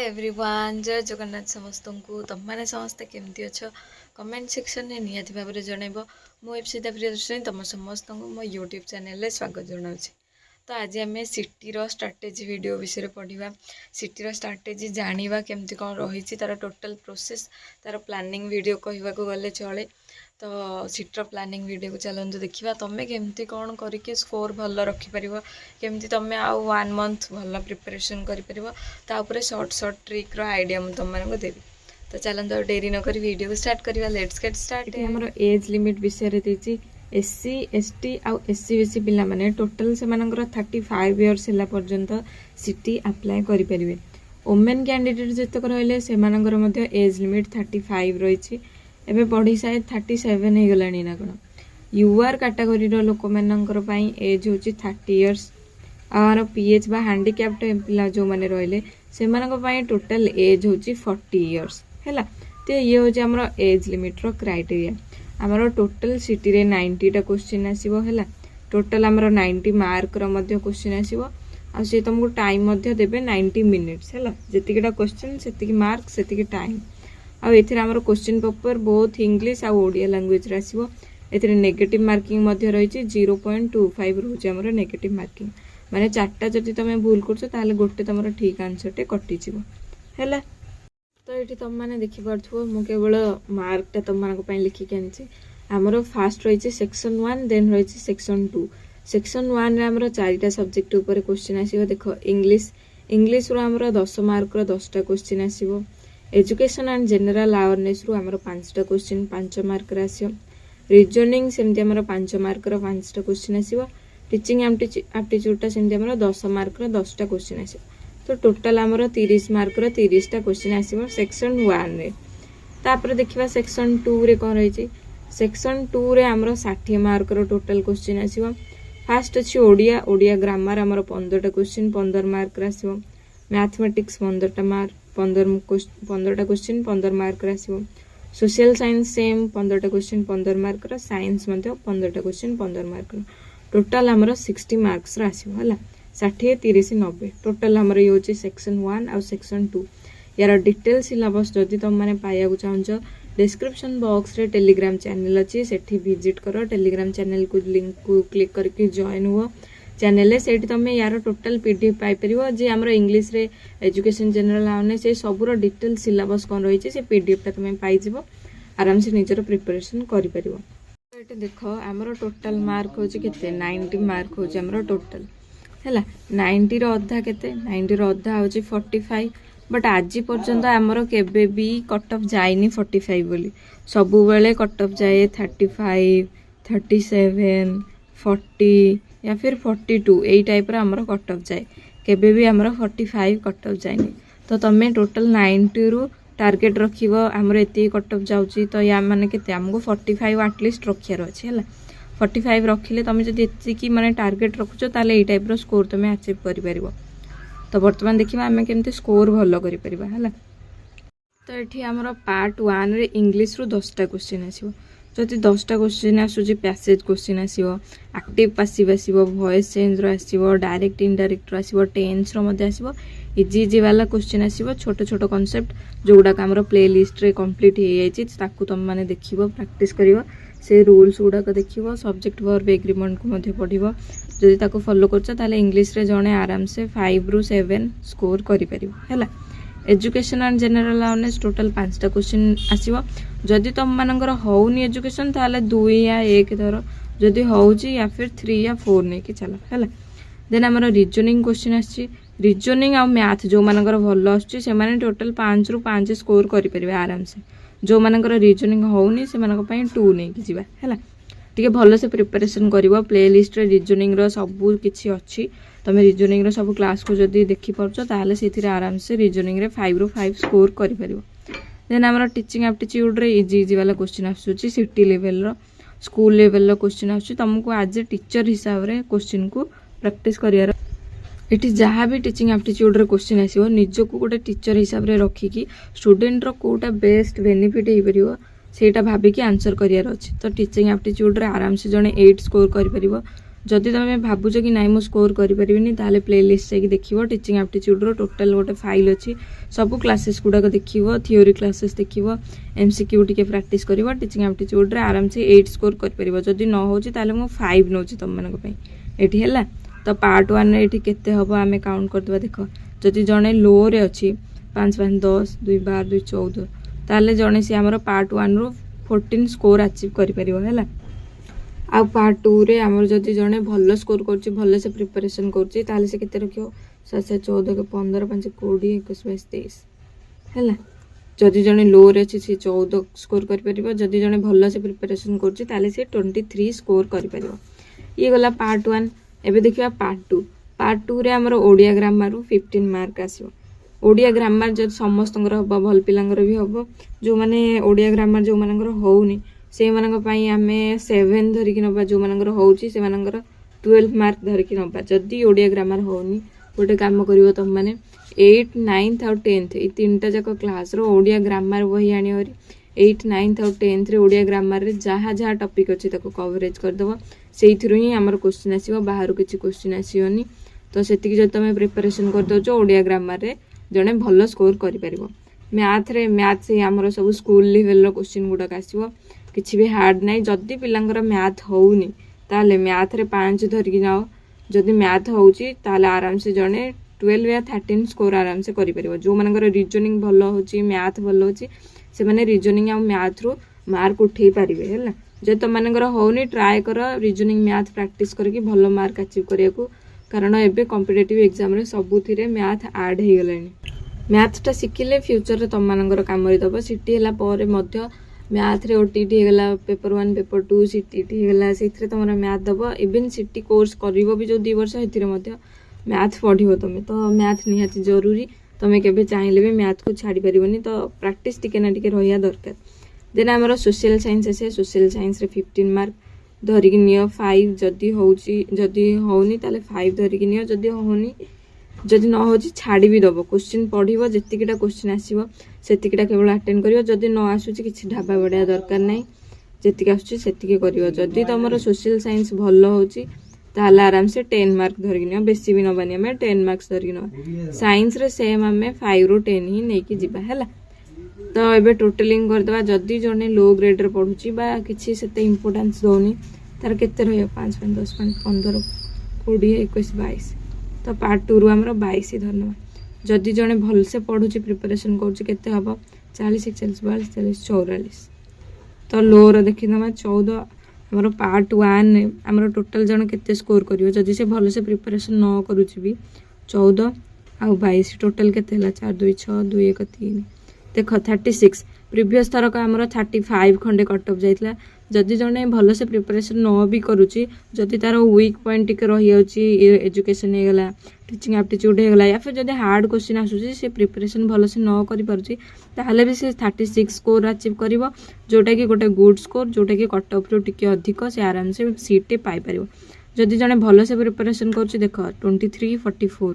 Everyone जय जगन्नाथ समस्त को तुम मैंने समस्ते केमती अच्छ कमेंट सेक्शन में निहाती भाव में जनइब मु एफसीदा प्रियदर्शनी तुम समस्त को मो यूट्यूब चैनल स्वागत जनाऊँ। तो आज आम सिटीर स्ट्राटेजी वीडियो विषय पढ़ा सिटीर स्ट्राटेजी जाना केमती कौन रही तार टोटल प्रोसेस तार प्लानिंग वीडियो कहवाक गले चले। तो सिटर प्लानिंग वीडियो को चलते देखा तुम्हें केमती कौन करके स्कोर भल रखिपर केमती तुम्हें आउ 1 मंथ भल प्रिपरेशन कर शॉर्ट ट्रिक आइडिया मुझे तुम मानक देवी। तो चलते डेरी नक वीडियो को स्टार्ट करवा लेट्स गेट स्टार्ट। हमर एज लिमिट विषय देती एससी एसटी आउ एससी बीसी पिला माने टोटल से 35 इयर्स है पर्यंत सिटी अप्लाई करें। वोमेन कैंडिडेट जितक रही से एज लिमिट 35 रही एवं पढ़ी साए 37 हो गलानी ना कौन। यूआर कैटेगोरी लोक मानी एज हूँ 30 इयर्स आर पीएच बा हैंडिकैप्ड पिला जो मैंने रहिले से टोटल एज हूँ 40 इयर्स है। तो ये हूँ आम एज लिमिट रो क्राइटेरिया। आमर टोटल सिटी रे 90टा क्वेश्चन आसो है। टोटल आमर 90 मार्क क्वेश्चन आसो आ तुमको टाइम देवे 90 मिनिट्स है। जितकीटा क्वेश्चन से मार्क से टाइम आमर क्वेश्चन पेपर बहुत इंग्लिश आ ओडिया लैंग्वेज आसो। ए नेगेटिव मार्किंग रही 0.25 रोचे आमर नेगेटिव मार्किंग माने 4टा जदि तुम भूल कर गोटे तुम ठीक आंसरटे कटिज है। तो ये तुम मैंने देखिपो मु केवल मार्कटा तुम मानक लिखिक आनी। आमर फास्ट रही सेक्शन 1 देन रही सेक्शन 2। सेक्शन 1 रे आमर 4टा सब्जेक्ट उपर क्वेश्चन आसो। देख इंग्लिश रो आमर 10 मार्क 10टा क्वेश्चन आसो। एजुकेशन एंड जनरल अवेयरनेस रू आमर 5टा क्वेश्चन 5 मार्क आसो। रीजनिंग सेमती आमर 5 मार्क 5टा क्वेश्चन आसो। टीचिंग एप्टीट्यूडटा सेमती आमर 10 मार्क 10टा क्वेश्चन आसो। तो टोटल आमर 30 मार्क 30टा क्वेश्चन आसो सेक्शन 1 रे। तापर देखिबा सेक्शन 2 रे कोन रही। सेक्शन 2 रे आमर 60 मार्क टोटल क्वेश्चन आसो। फास्ट अच्छी ओडिया ग्रामर आमर 15टा क्वेश्चन 15 मार्क आसो। मैथमेटिक्स 15टा मार्क 15टा क्वेश्चन 15 मार्क आसो। सोशल साइंस सेम 15टा क्वेश्चन 15 मार्क साइंस 15टा क्वेश्चन 15 मार्क टोटल आमर 60 मार्क्स आसो है। 60 30 90 टोटल आमर ये हूँ सेक्शन 1 आउ सेक्शन 2। यार डिटेल सिलेबस जदि तुम मैंने पाइबा चाहो डिस्क्रिप्शन बॉक्स रे टेलीग्राम चैनल अच्छी से विजिट कर। टेलीग्राम चैनल को लिंक को क्लिक करके जॉइन हुआ चैनल से तुम यार टोटल पीडीएफ पाइपर जे आमर इंग्लिश रे एजुकेशन जनरल अवेयरनेस ये सबूर डिटेल सिलेबस कौन रही है पीडीएफ तुम पाइज आराम से निजर प्रिपरेशन कर। ये देख आमर टोटल मार्क हूँ के 90 मार्क हूँ आमर टोटल है। 90 अधा के 90 अधा हूँ 45 बट आज पर्यंत आमर केबे भी कट ऑफ जाइनी 45 बोली सबु बेले कट ऑफ जाए 35 37 40 या फिर 42 यही टाइप आमर कट ऑफ जाए केबे भी आमर 45 कट ऑफ जाए। तो तुम टोटल 90 रु टार्गेट रखिब आमर एति कट ऑफ जाउची तो या माने केते हमको 45 एटलिस्ट रखियार अछि है। 45 रखिले तुम जब एति माने टार्गेट रखुचो ताले एई टाइप रो स्कोर तुम अचीव करि परिबो। तो वर्तमान देखिबा आमे केमते स्कोर भलो करि परिबा है। तो एठी आमर पार्ट 1 रे इंग्लिश रु 10टा क्वेश्चन आसीबो। जदि 10टा क्वेश्चन आसुची पैसेज क्वेश्चन आसीबो एक्टिव पैसिव आसीबो वॉइस चेंज रो आसीबो डायरेक्ट इनडायरेक्ट रो आसीबो टेंस रो मध्ये आसीबो इजी वाला क्वेश्चन आसीबो छोट छोट कांसेप्ट जोडा हमर प्ले लिस्ट रे कंप्लीट हे जायछि ताकू तुम माने देखिबो प्रैक्टिस करिवो से रूल्स गुडा को देखिबो सब्जेक्ट वर्ब एग्रीमेंट को मध्ये पढिबो जदि ताकू फॉलो करछ ताले इंग्लिश रे जणे आराम से 5 रु 7 स्कोर करि परिबो हैला। Education and general awareness total 5टा क्वेश्चन आसीबो। जदि तुम मानकर होउनी एजुकेशन ताले 2 या 1 धर जदि होउची या फिर 3 या 4 नै कि चला हैला। देन हमर रीजनिंग क्वेश्चन आछि रीजनिंग आ मैथ जो मानकर भलो आछि से माने टोटल 5 रु 5 स्कोर करि परिबे आराम से। जो मानकर रीजनिंग होउनी से मानक पई 2 नै कि जिबा हैला। ठीक भलो से प्रिपरेशन करिवो प्ले लिस्ट रे रीजनिंग रो सब किछि अछि तुम रीजनिंग रो सब क्लास को जदि देखि परछ ताले सेथिरे आराम से रीजनिंग रे 5 रु 5 स्कोर करि परिबो। देन हमर टीचिंग एप्टीट्यूड रे इजी वाला क्वेश्चन आछुची सिटी लेवल रो स्कूल लेवल रो क्वेश्चन आछुची तुमको आज टीचर हिसाब रे क्वेश्चन को प्रैक्टिस करियार। एटी जहाँ भी टीचिंग एप्टीट्यूड रे क्वेश्चन आसीबो निज को गोटे टीचर हिसाब रे रखिकी स्टूडेंट रो कोटा बेस्ट बेनिफिट हे परिबो सेटा भाबी कि आंसर करियार अछि। तो टीचिंग एप्टीट्यूड रे आराम से जने 8 स्कोर करि परिबो जदि तुम भावुच कि नाई मु स्कोर करें ताले प्लेलिस्ट जाकि देखिए टीचिंग एप्टीट्यूड टोटाल गोटे फाइल अच्छी सब क्लासेस गुड़ाक देखिए थियोरी क्लासेस देखिए एमसीक्यू टी प्रैक्टिस कर टीचिंग एप्टीट्यूड आराम से 8 स्कोर कर जदि न हो 5 नौ तुम मानी है। तो पार्ट 1 ये केते हम आम काउंट करदे देख जदि जड़े लो रे अच्छी 5 5 10 2 12 2 14 ताले जड़े सी आमर पार्ट 1 रू 14 स्कोर अचीव कर आ पार्ट 2 रे आमर जदि जड़े भल स्कोर कर भल से प्रिपरेशन कर से केते रखियो 7 7 14 15 5 20 21 22 23 है। जदि जड़े लो रे अच्छी सी 14 स्कोर कर जदि जड़े भल से प्रिपरेशन कर से 23 स्कोर कर ये गला पार्ट 1। एबे देखिए पार्ट 2 रे आमर ओडिया ग्रामर 15 मार्क आसो। ओडिया ग्रामर जब समस्त हम भल पिलांगर भी हम जो मैंने ओडिया ग्रामर जो मानकर होनी से आम 7 धरिकी नवा जो मानकर होची से 12 मार्क धरिकी नवा। जदि ओडिया ग्रामर होनी गोटे काम करिवो तुम माने 8 9th और 10th ये तीनटा जाक क्लास रो ओडिया ग्रामर बही आनी हरी 8 9th और 10th रे ओडिया ग्रामर रे जहाँ जहाँ टॉपिक अच्छी ताको कवरेज करदेव से ही आमर क्वेश्चन आसो बाहर किसी क्वेश्चन आसोनी। तो से तुम प्रिपरेशन करदे ओडिया ग्रामर रे जड़े भल स्कोर कर। मैथ से आमर सब स्कूल लेवल क्वेश्चन गुड़ाक आसो किसी भी हार्ड ना जदि पिलांगर मैथ होनी ताले मैथ रे 5 धरिकी नाओ जदि मैथ होची ताले आराम से जड़े 12 या 13 स्कोर आराम से कर। जो मानकर रीजनिंग भल होची मैथ भल होची से माने रीजनिंग आ मैथ रो मार्क उठे पारे है। जब तुम मानकर होनी ट्राए कर रीजनिंग मैथ प्रैक्टिस करके भल मार्क अचीव करने को कारण एबे कॉम्पिटिटिव एग्जाम रे सबुथिरे मैथ ऐड हो गलानी। मैथटा शिखिले फ्यूचर रे तुम मानकर काम दब सीटी है पर मैथ रे ओटीटी होगा पेपर 1 पेपर 2 सीटीटी होगा से तुम मैथ दब इवन सीटी कोर्स कर भी जो 2 वर्ष है मैथ पढ़ो तुम तो मैथ निहाती जरूरी तुम के चाहिए भी मैथ को छाड़ी पारनी तो प्रैक्टिस टिके ना टिके रहा दरकार। देन आमर सोशल साइंस आसे सोशल साइंस रे 15 मार्क धरिकी नियो 5 जदि होनी ताले 5 धरिकी नियो जदि होनी जदि न हो छाड़ी भी दब क्वेश्चन पढ़ो जीटा क्वेश्चन आसो सेतिकीटा केवल अटेंड करियो जदि न आसुची किसी ढाबा बढ़िया दरकार नहीं जेतिक आसुची सेतिकी करियो। जदि तुमर सोशल साइंस भल होची ताले आराम से 10 मार्क धरिकी नियो बेसी भी नबानी आम 10 मार्क्स धरिकी नवा। साइंस रे सेम आम 5 रू 10 ही नहीं कि जीवा है। तो ये टोटलिंग करदे जदि जड़े लो ग्रेड रे पढ़ुची बा किसी से इम्पोर्टान्स दौनी तार केते रहियो 5 5 10 15 20 21 22 तो पार्ट 2 रू आमर 22 ही धरना। जदि जड़े भल से पढ़ुची प्रिपरेशन करते हम 40 41 42 43 44 तो लो रो देखी दमा 14 आमर पार्ट 1 आमर टोटाल जन केते स्कोर करियो जदि से भल से प्रिपरेशन न करूची भी 14 आ 22 टोटाल केते हला 4 2 6 2 1 3 देख 36 प्रीवियस थर का आमर 35 खंडे कट ऑफ जाइतला। जदि जड़े भल से प्रिपरेशन न भी करुची जदि तार वीक पॉइंट टिके रही जाउची एजुकेशन होगला टीचिंग एप्टीट्यूड होगला या फिर जदि हार्ड क्वेश्चन आसुची से प्रिपरेशन भल से न करि पारुची ताहले भी से 36 स्कोर अचीव करिवो जोटा कि गोटे गुड स्कोर जोटा कि कट ऑफ रो टिके अधिक से आराम से सीट पाई पारिवो। जदि जड़े भल से प्रिपरेशन करुची देख 23 44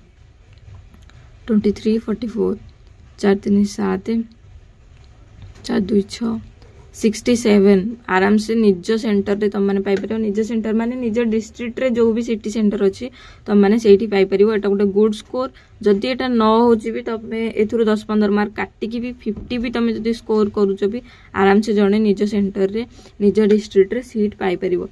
4 3 7 4 2 6 67 आराम से निज सेंटर रे तुम मैंने पाइपर निज सेंटर माने निज डिस्ट्रिक्ट रे जो भी सिटी सेंटर अच्छी तुम मैंने से पाइपर एटा गोटे गुड स्कोर। जदि एटा न हो तुम एथुर 10 15 मार्क काटिकी भी 50 भी तुम जदि स्कोर करुच भी आराम से जड़े निज सेंटर रे निज डिस्ट्रिक्ट रे सीट पाइपर।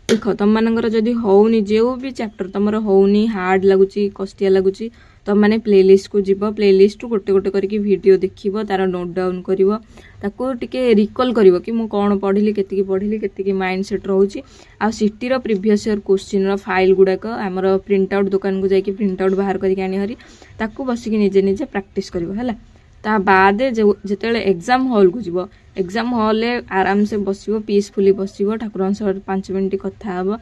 देख तुम मानकर जदि होनी जो भी चैप्टर तुम होनी हार्ड लगुच कष्टिया लगुच तुम मैंने प्लेलिस्ट को जीव प्लेलिस्ट गोटे गोटे करके वीडियो देखिव तार नोट डाउन करिवो ताको टिके रिकॉल करिवो कि मु कौन पढ़िली केतिकी माइंड सेट रोची आ सिटी रो प्रीवियस ईयर क्वेश्चन रो फाइल गुड़ाक आमर प्रिंट आउट दुकान को जाकि प्रिंट आउट बाहर करके आनी हरी ताको बसिकी निजे निजे प्रैक्टिस करिवो हैला। ता बाद जेतेले एग्जाम हॉल को जीव एग्जाम हॉल आराम से बसिवो पीसफुली बसिवो ठाकुर सह 5 मिनिट कथा हबो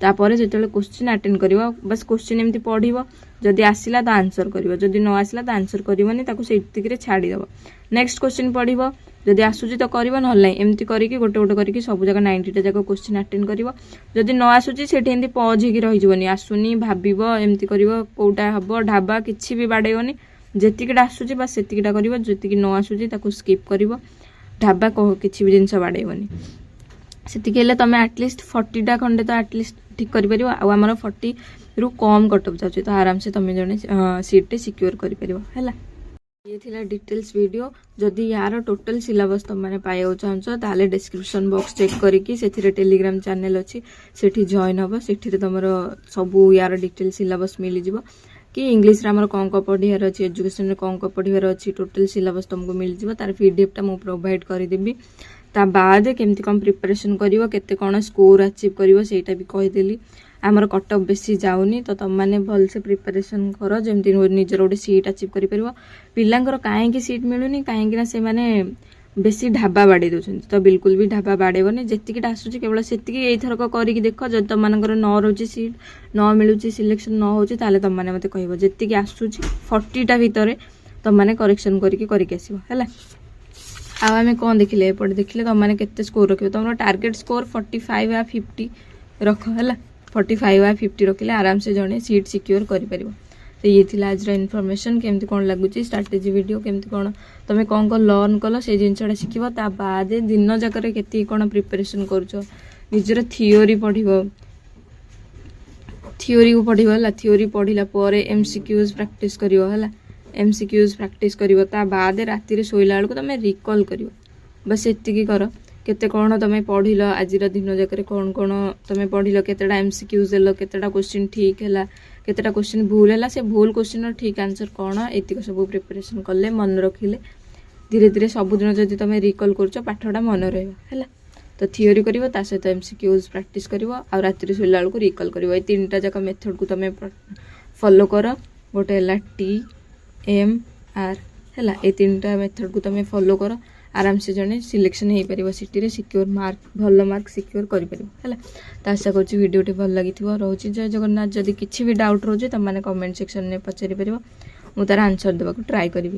तापर जो क्वेश्चन अटेंड कर बस क्वेश्चन एमती पढ़ो जदि आसला तो आंसर कर जदि न आसला तो आंसर करनी से छाड़ीदेव नेक्स्ट क्वेश्चन पढ़ो जदि आसूची तो कर ना एमती करके गोटे गोटे करके सब जगह 90टा जाक क्वेश्चन अटेंड कर जदि न आसूची से पज हो रही आसुनी भाव एमती कर कौटा हम ढाबा किसी भी बाड़ेबनी जीटा आसूची बस सेतिकीटा कर जी न आसूची स्किप कर ढाबा किसी भी जिनस बाड़ेबनी ସେତିକି ହେଲେ ତମେ ଆଟଲିଷ୍ଟ 40ଟା ଖଣ୍ଡେ ତ ଆଟଲିଷ୍ଟ ଠିକ୍ କରିପାରିବ। ଆଉ ଆମର 40ରୁ କମ୍ କଟଅଫ୍ ଯାଉଛି ତ ଆରାମସେ ତମେ ଜଣେ ସିଟ୍ଟେ ସିକ୍ୟୁର କରିପାରିବ ହେଲା। ये थिला डिटेल्स वीडियो। जदि यार टोटल सिलेबस तुम मैंने पाइबा चाहछ ताले डिस्क्रिप्शन बॉक्स चेक करिकी सेथिरे टेलीग्राम चैनल अच्छी सेठी जॉइन हम सेठी तुम सबू यार डिटेल सिलेबस मिल जिवो कि इंग्लिश रे हमर कोन को पढियार अछि एजुकेशन रे कोन को पढियार अछि टोटल सिलेबस तुमको मिल जिवो। तार पीडीएफ टा मु प्रोवाइड करि देबी। ता बाद केमती कम प्रिपरेशन करिवो केते कोन स्कोर अचीव करिवो सेटा भी कहि देली। आमर कटअप बेसी जाउनी तो तुम मैंने भल से प्रिपरेशन कर जमती निजर गोटे सीट अचीव कर पिलांकर कहीं सीट मिलूनी कहीं से माने बेसी ढाबा बाड़े दौरान तो बिल्कुल भी ढाबा बाड़ेबनी जेतिकीटा आसूची केवल सेतिकी एथरक करके देख जब तुम मानकर न रोचे सीट न मिलूँ सिलेक्शन न हो तुम मैंने मत कह जी आसूची 40टा भितर तुम मैंने करेक्शन करके आसो है। आम कौन देखिले एपटे देखिले तुम मैंने केते स्कोर रखियो तुम टार्गेट स्कोर 45 या 50 रख है 45 या 50 रखिले आराम से जड़े सीट सिक्योर कर पारिबो। तो ये थी आज इनफॉरमेशन केमती कौन लगुच स्ट्रैटेजी वीडियो केमती कौन तुम कौन कौन लर्न कल से जिनसा शिखब ता बाद दिन जाकर के कौन प्रिपरेशन कर निजर थियोरी पढ़ थियोरी को पढ़ा थियोरी पढ़ला एमसीक्यूज प्रैक्टिस कर एमसीक्यूज प्रैक्टिस कर बाद राति शोला बेलू तुम रिकल कर बस एतिकी कर केते कौन तुम पढ़ आज दिन जाकर कौन कौन तुम पढ़ केतेटा एमसीक्यूज देल केतेटा क्वेश्चन ठीक है केतेटा क्वेश्चन भूल है से भूल क्वेश्चन ठीक आंसर कौन एतिक सब प्रिपरेशन कले मन रखिले धीरे धीरे सबुदिन जब तुम रिकल कर पाठटा मन रहा है। तो थियोरी कर सहित एमसीक्यूज प्रैक्टिस कर राति शोला बेलू रिकल कर 3टा जाक मेथड को तुम फॉलो कर गोटे है TMR है ये 3टा मेथड को तुम फॉलो कर आराम से जड़े सिलेक्शन हो पार सिटी सिक्योर मार्क भल मार्क सिक्योर कर है। तो आशा करूँ वीडियोटी भल लगी रोचे जय जगन्नाथ। जदि किसी भी डाउट रोचे तुम मैंने कमेंट सेक्शन में पचारि पार मु तार आंसर देवाक ट्राए करी।